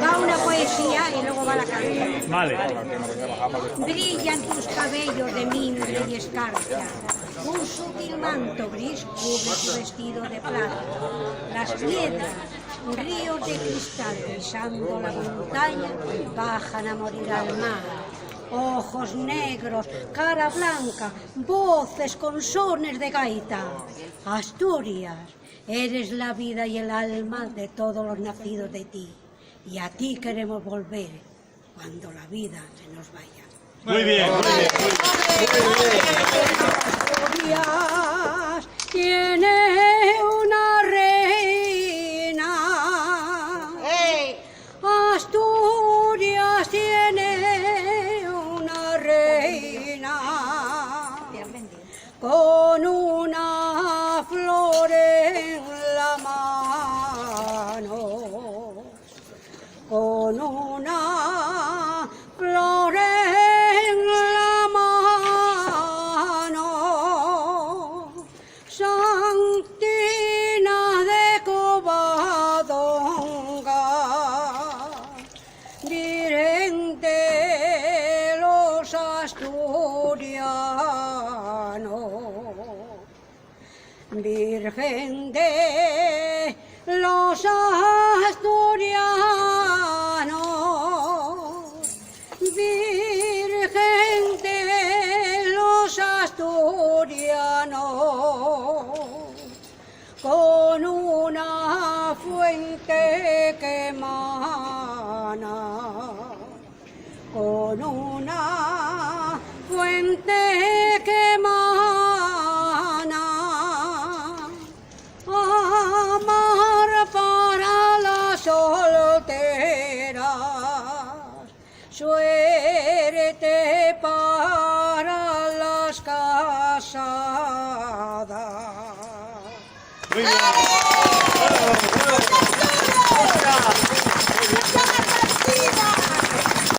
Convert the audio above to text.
Va una poesía y luego va la canción. Vale. Brillan tus cabellos de mimbre y escarcha. Un sutil manto gris cubre tu vestido de plata. Las piedras, ríos de cristal pisando la montaña, bajan a morir al mar. Ojos negros, cara blanca, voces con sones de gaita. Asturias, eres la vida y el alma de todos los nacidos de ti. Y a ti queremos volver cuando la vida se nos vaya. Muy bien. Asturias tiene una reina. Asturias tiene una reina con una flor en la mano, con una flor en la mano, Santina de Covadonga, Virgen de los asturianos, Virgen de los asturianos, Virgen de los asturianos, con una fuente que emana, con una fuente que emana, amar para las solteras, suerte para las casadas. Muy bien.